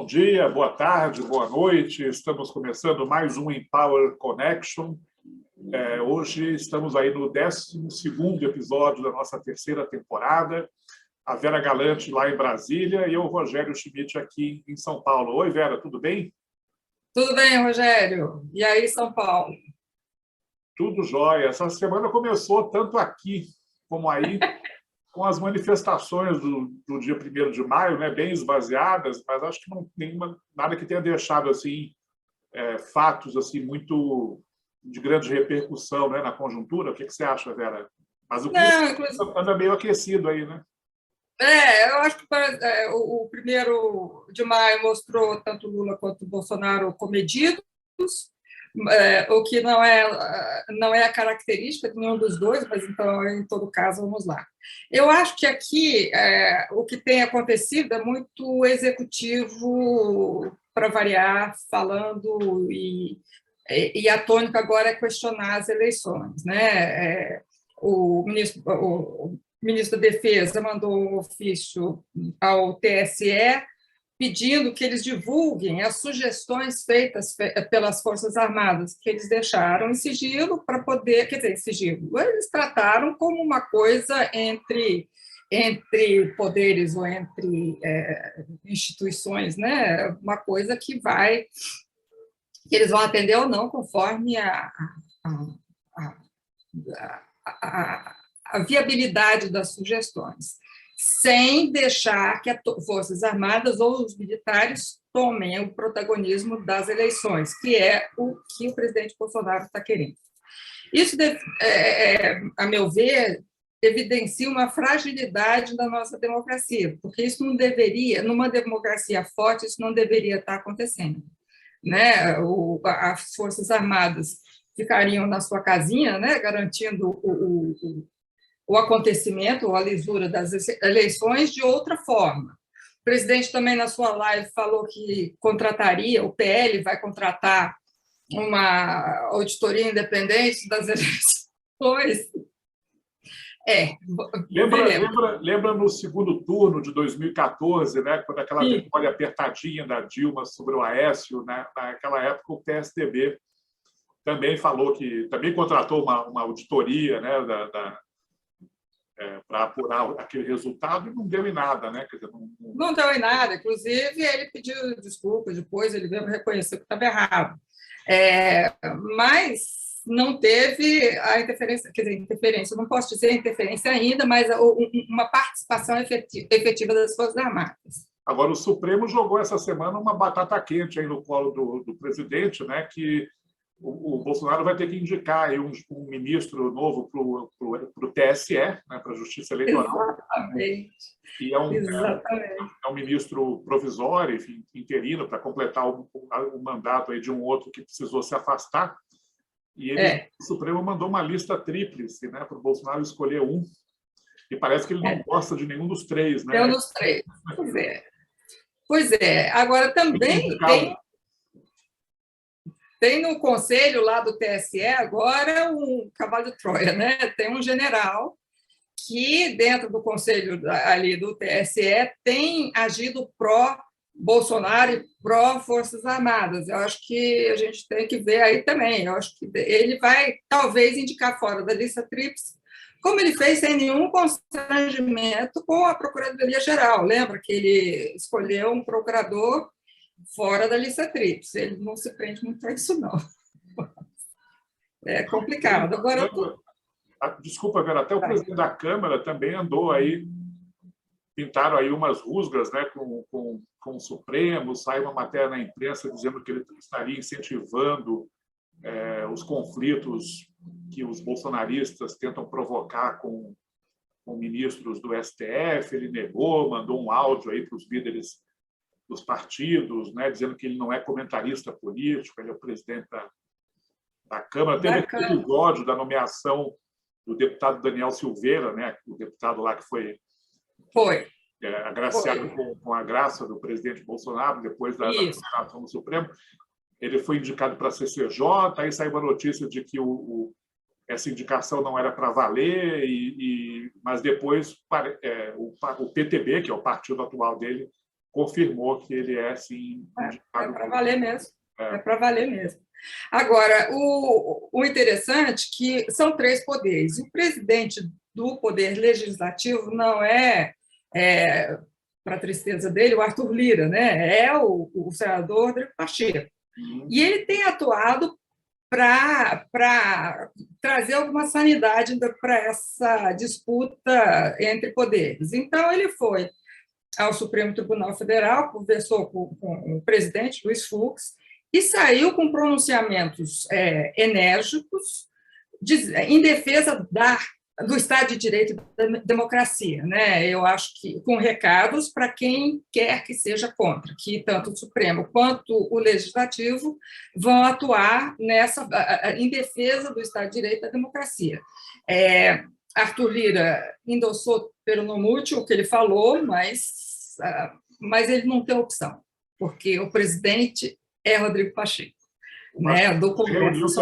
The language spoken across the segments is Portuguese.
dia, boa tarde, boa noite. Estamos começando mais um Empower Connection. Hoje estamos aí no 12º episódio da nossa terceira temporada. A Vera Galante lá em Brasília e eu, Rogério Schmidt, aqui em São Paulo. Oi, Vera, tudo bem? Tudo bem, Rogério? E aí, São Paulo? Tudo jóia. Essa semana começou tanto aqui como aí, com as manifestações do dia 1º de maio, né, bem esvaziadas, mas acho que não tem nada que tenha deixado assim, fatos assim, muito de grande repercussão, né, na conjuntura. O que você acha, Vera? Mas o clima Não, inclusive, anda meio aquecido aí, né? eu acho que o 1º de maio mostrou tanto Lula quanto Bolsonaro comedidos, o que não é a característica de nenhum dos dois, mas então, em todo caso, vamos lá. Eu acho que aqui o que tem acontecido é muito executivo, para variar, falando, e a tônica agora é questionar as eleições, né? O ministro da Defesa mandou um ofício ao TSE pedindo que eles divulguem as sugestões feitas pelas Forças Armadas, que eles deixaram em sigilo para poder, quer dizer, em sigilo, eles trataram como uma coisa entre poderes ou entre instituições, né? Uma coisa que eles vão atender ou não, conforme a viabilidade das sugestões, sem deixar que as Forças Armadas ou os militares tomem o protagonismo das eleições, que é o que o presidente Bolsonaro está querendo. Isso, a meu ver, evidencia uma fragilidade da nossa democracia, porque isso não deveria, numa democracia forte, isso não deveria estar acontecendo, né? As Forças Armadas ficariam na sua casinha, né, garantindo o acontecimento, ou a lisura das eleições de outra forma. O presidente também, na sua live, falou que contrataria, o PL vai contratar uma auditoria independente das eleições. Lembra no segundo turno de 2014, né, quando aquela vitória apertadinha da Dilma sobre o Aécio, né, naquela época o PSDB também falou que também contratou uma auditoria, né, para apurar aquele resultado e não deu em nada, né? Quer dizer, não deu em nada. Inclusive, ele pediu desculpas depois, ele mesmo reconheceu que estava errado. Mas não teve a interferência, quer dizer, interferência, não posso dizer interferência ainda, mas uma participação efetiva das Forças Armadas. Agora, o Supremo jogou essa semana uma batata quente aí no colo do presidente, né, que o Bolsonaro vai ter que indicar aí um ministro novo para o TSE, né, para a Justiça Eleitoral. Exatamente. E é um ministro provisório, enfim, interino, para completar o mandato aí de um outro que precisou se afastar. E o Supremo mandou uma lista tríplice, né, para o Bolsonaro escolher um. E parece que ele não gosta de nenhum dos três, né? Nenhum dos três. Pois é. Agora, também tem no conselho lá do TSE agora um cavalo de Troia, né? Tem um general que, dentro do conselho ali do TSE, tem agido pró-Bolsonaro e pró-Forças Armadas. Eu acho que a gente tem que ver aí também. Eu acho que ele vai, talvez, indicar fora da lista tríplice, como ele fez sem nenhum constrangimento com a Procuradoria-Geral. Lembra que ele escolheu um procurador fora da lista tríplice. Ele não se prende muito a isso, não. É complicado. Agora, desculpa, Vera, até o presidente da Câmara também andou aí, pintaram aí umas rusgas, né, com o Supremo, saiu uma matéria na imprensa dizendo que ele estaria incentivando os conflitos que os bolsonaristas tentam provocar com ministros do STF. Ele negou, mandou um áudio aí para os líderes dos partidos, né, dizendo que ele não é comentarista político, ele é o presidente da Câmara. Teve aquele episódio da nomeação do deputado Daniel Silveira, né, o deputado lá que foi agraciado com a graça do presidente Bolsonaro, depois da votação do Supremo. Ele foi indicado para a CCJ, aí saiu a notícia de que essa indicação não era para valer, mas depois o PTB, que é o partido atual dele, confirmou que ele é, sim, indicado. É para valer mesmo. É para valer mesmo. Agora, o interessante é que são três poderes. O presidente do Poder Legislativo não para a tristeza dele, o Arthur Lira, né? É o senador Rodrigo Pacheco. E ele tem atuado para trazer alguma sanidade para essa disputa entre poderes. Então, ele foi ao Supremo Tribunal Federal, conversou com o presidente, Luiz Fux, e saiu com pronunciamentos enérgicos em defesa do Estado de Direito e da democracia. Né? Eu acho que com recados para quem quer que seja contra, que tanto o Supremo quanto o Legislativo vão atuar em defesa do Estado de Direito e da democracia. Arthur Lira endossou pelo o que ele falou, mas ele não tem opção, porque o presidente é Rodrigo Pacheco. Né, do Congresso.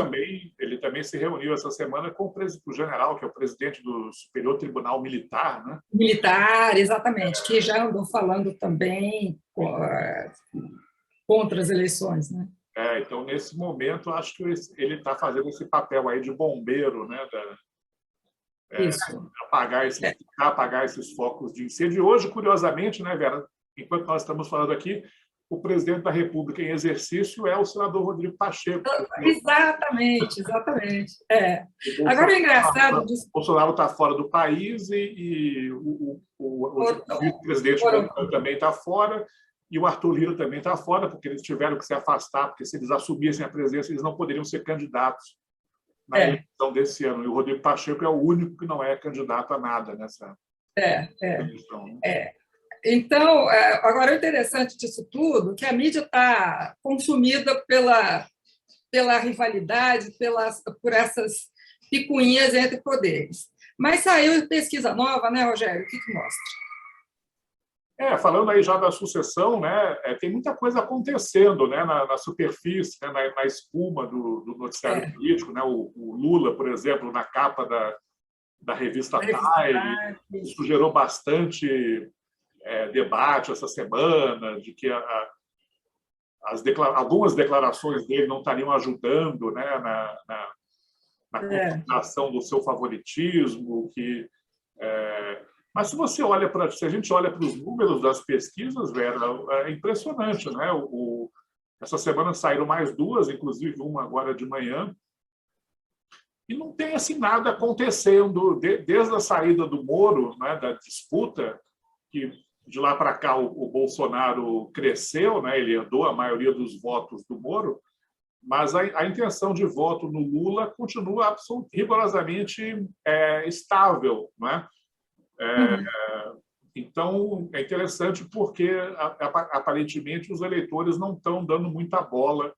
Ele também se reuniu essa semana com o general, que é o presidente do Superior Tribunal Militar. Né? Militar, exatamente, que já andou falando também contra as eleições. Né? Então, nesse momento, acho que ele está fazendo esse papel aí de bombeiro, né, apagar esses focos de incêndio. E hoje, curiosamente, né, Vera, enquanto nós estamos falando aqui, o presidente da República em exercício é o senador Rodrigo Pacheco. Exatamente. Agora, o engraçado... O Bolsonaro está fora do país e o vice-presidente também está fora, e o Arthur Lira também está fora, porque eles tiveram que se afastar, porque se eles assumissem a presença, eles não poderiam ser candidatos na eleição desse ano. E o Rodrigo Pacheco é o único que não é candidato a nada nessa eleição. Né? Então, agora, o interessante disso tudo é que a mídia está consumida pela rivalidade, por essas picuinhas entre poderes. Mas saiu pesquisa nova, né, Rogério? O que mostra? Falando aí já da sucessão, né, tem muita coisa acontecendo, né, na superfície, né, na espuma do noticiário político. Né, o Lula, por exemplo, na capa da revista Time, isso gerou bastante debate essa semana, de que algumas declarações dele não estariam ajudando, né, na confirmação do seu favoritismo. Mas se a gente olha para os números das pesquisas, Vera, é impressionante, né? Essa semana saíram mais duas, inclusive uma agora de manhã, e não tem assim nada acontecendo desde a saída do Moro, né, da disputa, que de lá para cá o Bolsonaro cresceu, né, ele herdou a maioria dos votos do Moro, mas a intenção de voto no Lula continua rigorosamente estável. Né? Então, é interessante porque, aparentemente, os eleitores não estão dando muita bola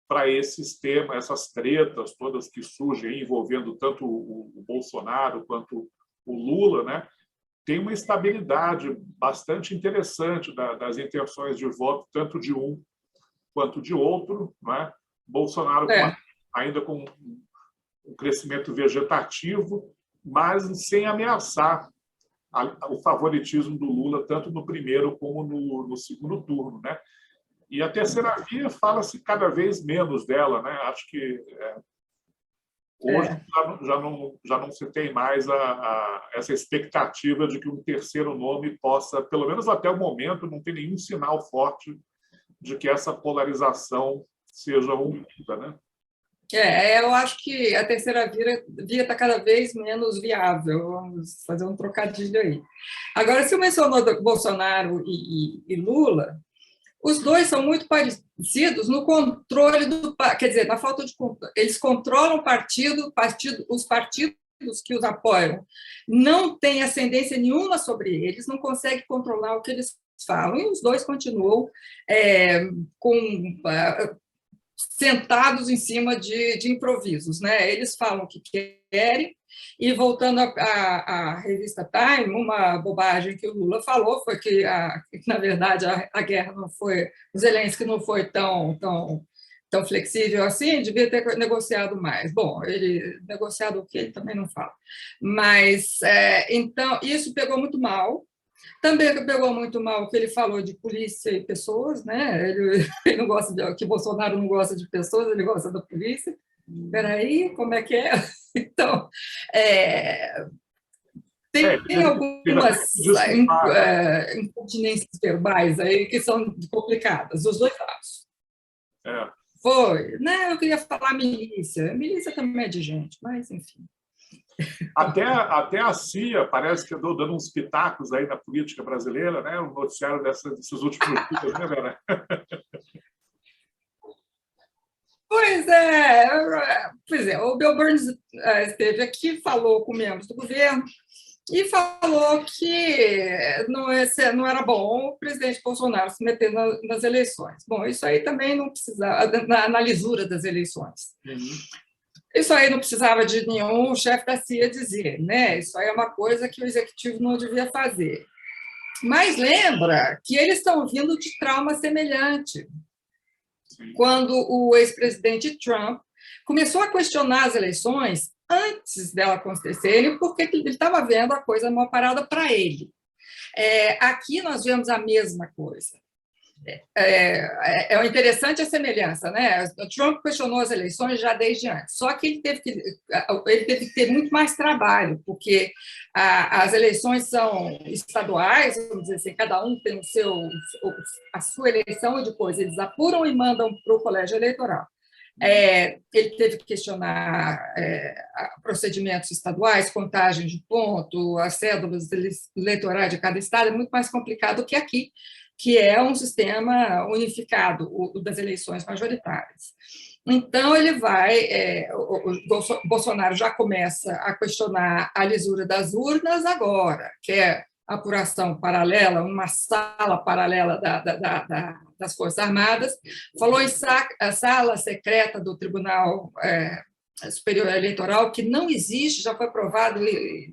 para esses temas, essas tretas todas que surgem envolvendo tanto o Bolsonaro quanto o Lula. Né? Tem uma estabilidade bastante interessante das intenções de voto, tanto de um quanto de outro. Né? Bolsonaro ainda com um crescimento vegetativo, mas sem ameaçar o favoritismo do Lula, tanto no primeiro como no segundo turno. Né? E a terceira via fala-se cada vez menos dela. Né? Acho que hoje já não se tem mais essa expectativa de que um terceiro nome possa, pelo menos até o momento, não tem nenhum sinal forte de que essa polarização seja rompida. Né? Eu acho que a terceira via está cada vez menos viável. Vamos fazer um trocadilho aí. Agora, se mencionou Bolsonaro e Lula, os dois são muito parecidos no controle quer dizer, na falta de controle. Eles controlam os partidos que os apoiam não têm ascendência nenhuma sobre eles, não conseguem controlar o que eles falam, e os dois continuam sentados em cima de improvisos. Né? Eles falam o que querem, e voltando à revista Time, uma bobagem que o Lula falou foi que, na verdade, a guerra não foi, o Zelensky não foi tão flexível assim, devia ter negociado mais. Bom, ele negociado o que ele também não fala. Mas, então, isso pegou muito mal, Também pegou muito mal o que ele falou de polícia e pessoas, né? Ele não gosta que Bolsonaro não gosta de pessoas, ele gosta da polícia. Espera aí, como é que é? Então, é, tem algumas incontinências verbais aí que são complicadas, dos dois lados. Foi. Não, eu queria falar milícia. Milícia também é de gente, mas enfim. Até a CIA parece que andou dando uns pitacos aí na política brasileira, né? O noticiário desses últimos dias, né, Vera? Pois é, o Bill Burns esteve aqui, falou com membros do governo e falou que não era bom o presidente Bolsonaro se meter nas eleições. Bom, isso aí também não precisava, na lisura das eleições. Isso aí não precisava de nenhum chefe da CIA dizer, né? Isso aí é uma coisa que o executivo não devia fazer. Mas lembra que eles estão vindo de trauma semelhante. Quando o ex-presidente Trump começou a questionar as eleições antes dela acontecerem, porque ele estava vendo a coisa mal parada para ele. Aqui nós vemos a mesma coisa. É interessante a semelhança, né? O Trump questionou as eleições já desde antes, só que ele teve que ter muito mais trabalho, porque as eleições são estaduais, vamos dizer assim, cada um tem a sua eleição e depois eles apuram e mandam para o colégio eleitoral. Ele teve que questionar procedimentos estaduais, contagem de ponto, as cédulas eleitorais de cada estado, é muito mais complicado que aqui, que é um sistema unificado, o das eleições majoritárias. Então, o Bolsonaro já começa a questionar a lisura das urnas agora, que é apuração paralela, uma sala paralela das Forças Armadas, falou em sala secreta do Tribunal Superior Eleitoral, que não existe, já foi provado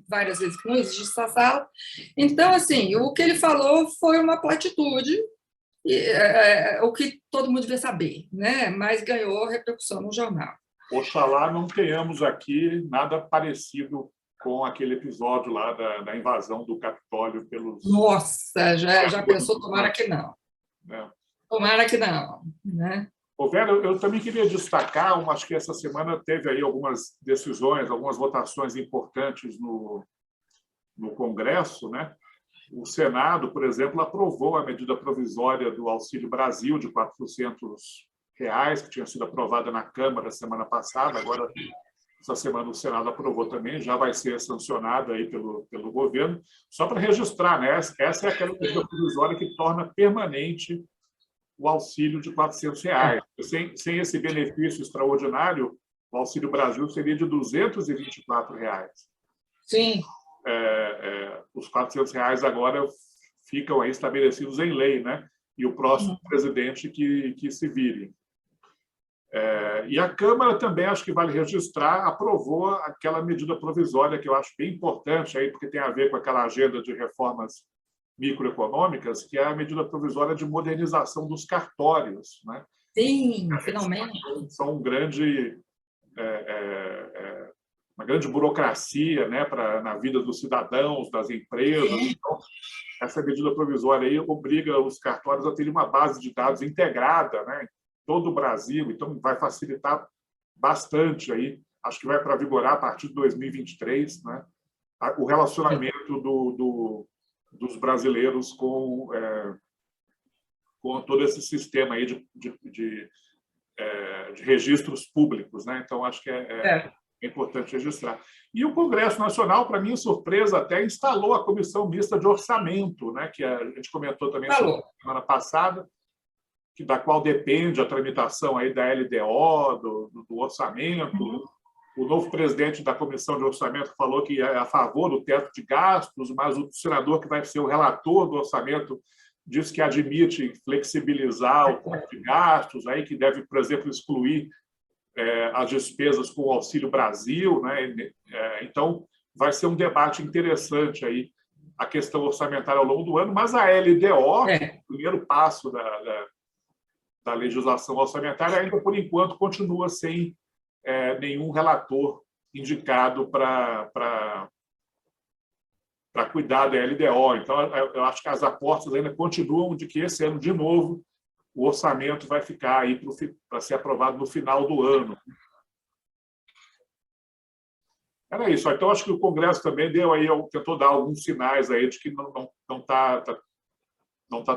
várias vezes que não existe essa sala. Então, assim, o que ele falou foi uma platitude, o que todo mundo devia saber, né? Mas ganhou repercussão no jornal. Oxalá não tenhamos aqui nada parecido com aquele episódio lá da invasão do Capitólio pelos... Nossa, já pensou? Tomara que não. Tomara que não, né? Vera, eu também queria destacar, acho que essa semana teve aí algumas decisões, algumas votações importantes no Congresso, né? O Senado, por exemplo, aprovou a medida provisória do Auxílio Brasil de R$ 400, que tinha sido aprovada na Câmara semana passada. Agora, essa semana, o Senado aprovou também, já vai ser sancionada aí pelo governo. Só para registrar, né? Essa é aquela medida provisória que torna permanente o auxílio de R$ 400. Sem esse benefício extraordinário, o Auxílio Brasil seria de R$ 224. Sim. Os R$ 400 agora ficam aí estabelecidos em lei, né? E o próximo presidente que se vire. E a Câmara também, acho que vale registrar, aprovou aquela medida provisória que eu acho bem importante, aí, porque tem a ver com aquela agenda de reformas microeconômicas, que é a medida provisória de modernização dos cartórios, né? Sim, finalmente. São uma grande burocracia, né, na vida dos cidadãos, das empresas. Então, essa medida provisória aí obriga os cartórios a terem uma base de dados integrada, né, em todo o Brasil. Então, vai facilitar bastante aí. Acho que vai para vigorar a partir de 2023, né, o relacionamento dos brasileiros com todo esse sistema aí de registros públicos, né? Então, acho que é importante registrar. E o Congresso Nacional, para minha surpresa, até instalou a Comissão Mista de Orçamento, né? Que a gente comentou também na semana passada, da qual depende a tramitação aí da LDO, do orçamento. O novo presidente da Comissão de Orçamento falou que é a favor do teto de gastos, mas o senador que vai ser o relator do orçamento diz que admite flexibilizar o teto de gastos, aí que deve, por exemplo, excluir as despesas com o Auxílio Brasil, né? Então, vai ser um debate interessante aí a questão orçamentária ao longo do ano, mas a LDO, o primeiro passo da legislação orçamentária, ainda por enquanto continua sem nenhum relator indicado para para cuidar da LDO. Então, eu acho que as apostas ainda continuam de que esse ano, de novo, o orçamento vai ficar aí para ser aprovado no final do ano. Era isso. Então, acho que o Congresso também tentou dar alguns sinais aí de que não está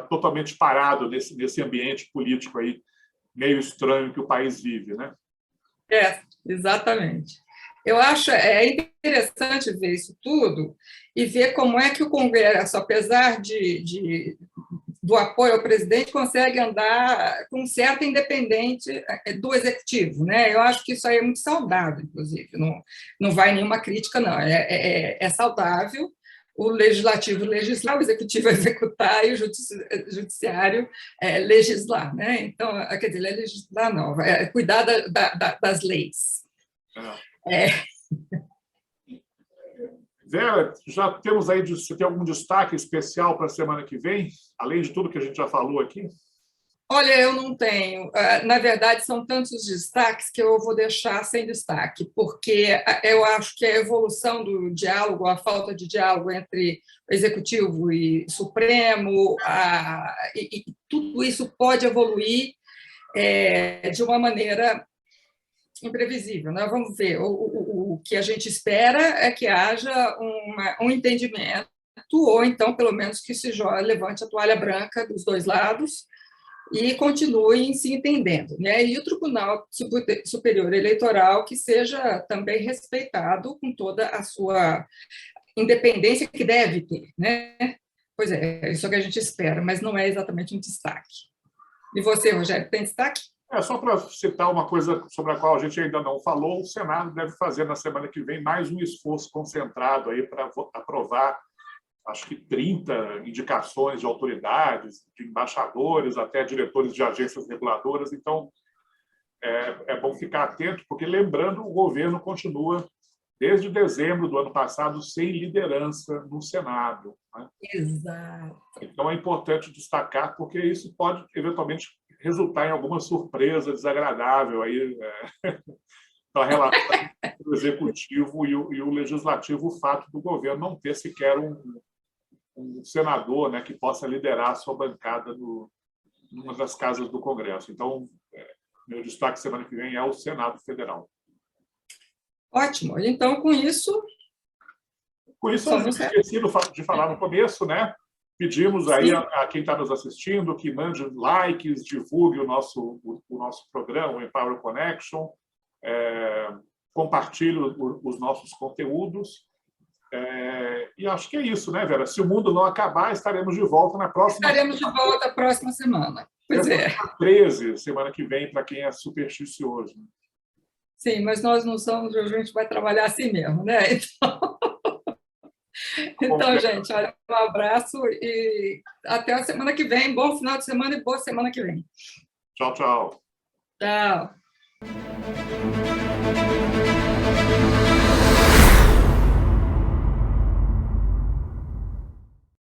totalmente parado nesse ambiente político aí meio estranho que o país vive, né? Exatamente. Eu acho interessante ver isso tudo e ver como é que o Congresso, apesar do apoio ao presidente, consegue andar com certa independente do executivo, né? Eu acho que isso aí é muito saudável, inclusive. Não vai nenhuma crítica, não. É saudável o legislativo legislar, o executivo executar e o judiciário legislar, né? Então, quer dizer, legislar não, cuidar das leis. Vera, já temos aí, você tem algum destaque especial para a semana que vem, além de tudo que a gente já falou aqui? Olha, eu não tenho. Na verdade, são tantos destaques que eu vou deixar sem destaque, porque eu acho que a evolução do diálogo, a falta de diálogo entre Executivo e Supremo, e tudo isso pode evoluir de uma maneira imprevisível. Nós vamos ver. O que a gente espera é que haja um entendimento, ou então, pelo menos, que se levante a toalha branca dos dois lados e continuem se entendendo, né? E o Tribunal Superior Eleitoral que seja também respeitado com toda a sua independência que deve ter, né? Pois é isso que a gente espera, mas não é exatamente um destaque. E você, Rogério, tem destaque? Só para citar uma coisa sobre a qual a gente ainda não falou, o Senado deve fazer na semana que vem mais um esforço concentrado aí para aprovar, acho que 30 indicações de autoridades, de embaixadores, até diretores de agências reguladoras. Então, é bom ficar atento, porque, lembrando, o governo continua, desde dezembro do ano passado, sem liderança no Senado, né? Exato. Então, é importante destacar, porque isso pode, eventualmente, resultar em alguma surpresa desagradável aí, na relação entre o Executivo e o Legislativo, o fato do governo não ter sequer um senador, né, que possa liderar a sua bancada numa das casas do Congresso. Então, meu destaque semana que vem é o Senado Federal. Ótimo. Então, com isso, eu esqueci de falar no começo, né? Pedimos aí a quem está nos assistindo que mande likes, divulgue o nosso programa, o Empower Connection, compartilhe os nossos conteúdos. E acho que é isso, né, Vera? Se o mundo não acabar, estaremos de volta na próxima. Estaremos de volta a próxima semana. Pois é. 13, semana que vem, para quem é supersticioso. Sim, mas nós não somos, a gente vai trabalhar assim mesmo, né? Então, gente, olha, um abraço e até a semana que vem. Bom final de semana e boa semana que vem. Tchau, tchau. Tchau.